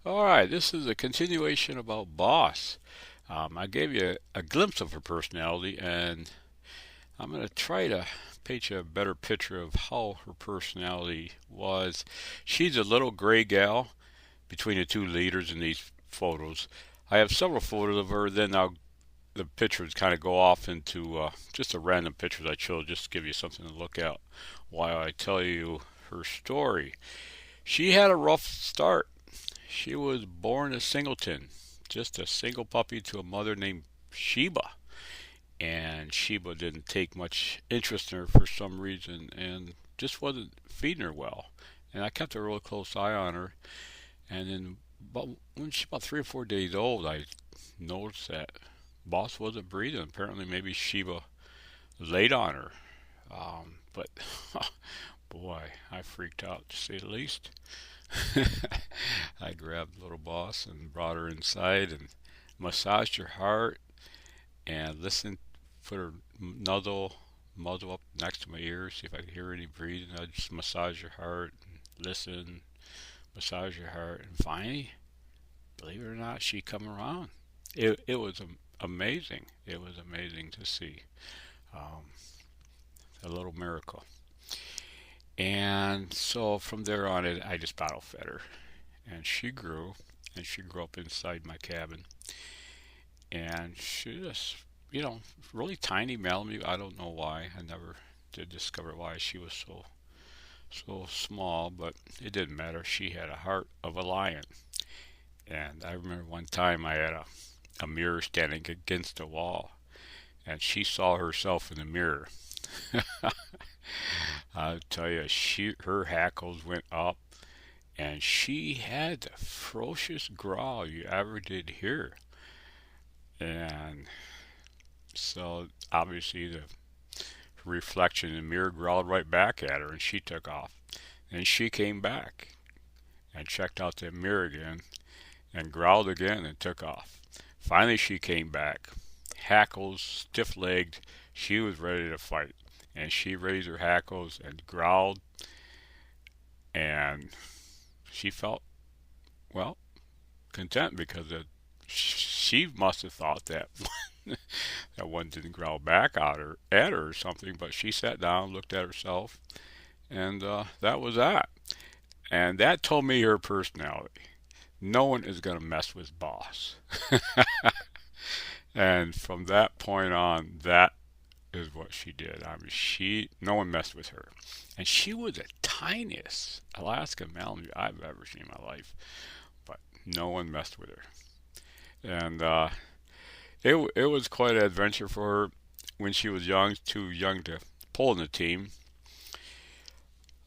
All right, this is a continuation about Boss. I gave you a glimpse of her personality, and I'm going to try to paint you a better picture of how her personality was. She's a little gray gal between the two leaders in these photos. I have several photos of her, then the pictures kind of go off into just a random pictures I chose just to give you something to look at while I tell you her story. She had a rough start. She was born a singleton, just a single puppy to a mother named Sheba. And Sheba didn't take much interest in her for some reason and just wasn't feeding her well. And I kept a real close eye on her. And then when she was about 3 or 4 days old, I noticed that Boss wasn't breathing. Apparently, maybe Sheba laid on her. But boy, I freaked out to say the least. I grabbed little Boss and brought her inside and massaged her heart and listened, put her muzzle up next to my ear, see if I could hear any breathing. I just massage her heart and listen, massage her heart, and finally, believe it or not, she come around. It was amazing. It was amazing to see. Um, a little miracle. And so from there on, I just bottle fed her, and she grew up inside my cabin, and she just, really tiny Malamute. I don't know why. I never did discover why she was so small, but it didn't matter. She had a heart of a lion. And I remember one time I had a mirror standing against a wall, and she saw herself in the mirror. I'll tell you, her hackles went up, and she had the ferocious growl you ever did hear. And so obviously the reflection in the mirror growled right back at her, and she took off. And she came back and checked out the mirror again and growled again and took off. Finally, she came back, hackles, stiff legged. She was ready to fight. And she raised her hackles and growled, and she felt, well, content because she must have thought that that one didn't growl back at her or something, but she sat down, looked at herself, and that was that. And that told me her personality. No one is going to mess with Boss. And from that point on, that is what she did. I mean, no one messed with her. And she was the tiniest Alaska Malamute I've ever seen in my life. But no one messed with her. And it was quite an adventure for her when she was young, too young to pull in the team.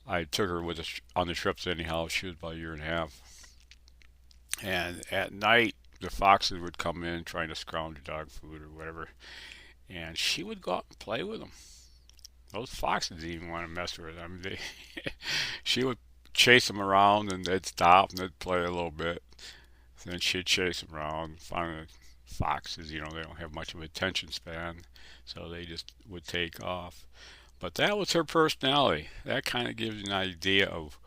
I took her with us on the trips anyhow. She was about a year and a half. And at night, the foxes would come in trying to scrounge dog food or whatever, and she would go out and play with them. Those foxes didn't even want to mess with her. I mean, she would chase them around, and they'd stop and they'd play a little bit. Then she'd chase them around. Finally, foxes, they don't have much of an attention span, so they just would take off. But that was her personality. That kind of gives you an idea of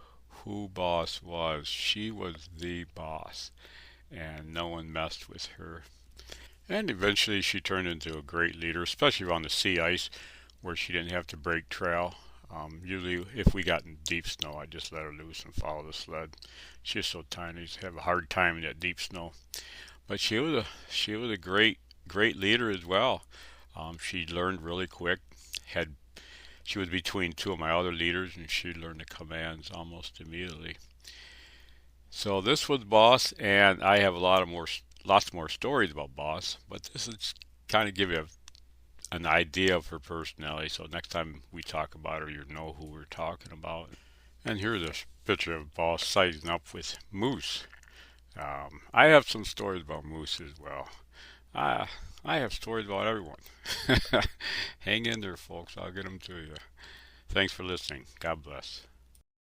who Boss was. She was the boss, and no one messed with her. And eventually she turned into a great leader, especially on the sea ice where she didn't have to break trail. Usually, if we got in deep snow, I just let her loose and follow the sled. She's so tiny, she'd have a hard time in that deep snow. But she was a great leader as well. She learned really quick. Had She was between two of my other leaders, and she learned the commands almost immediately. So this was Boss, and I have lots more stories about Boss, but this is kind of give you an idea of her personality. So next time we talk about her, you know who we're talking about. And here's a picture of Boss sizing up with Moose. I have some stories about Moose as well. I I have stories about everyone. Hang in there, folks. I'll get them to you. Thanks for listening. God bless.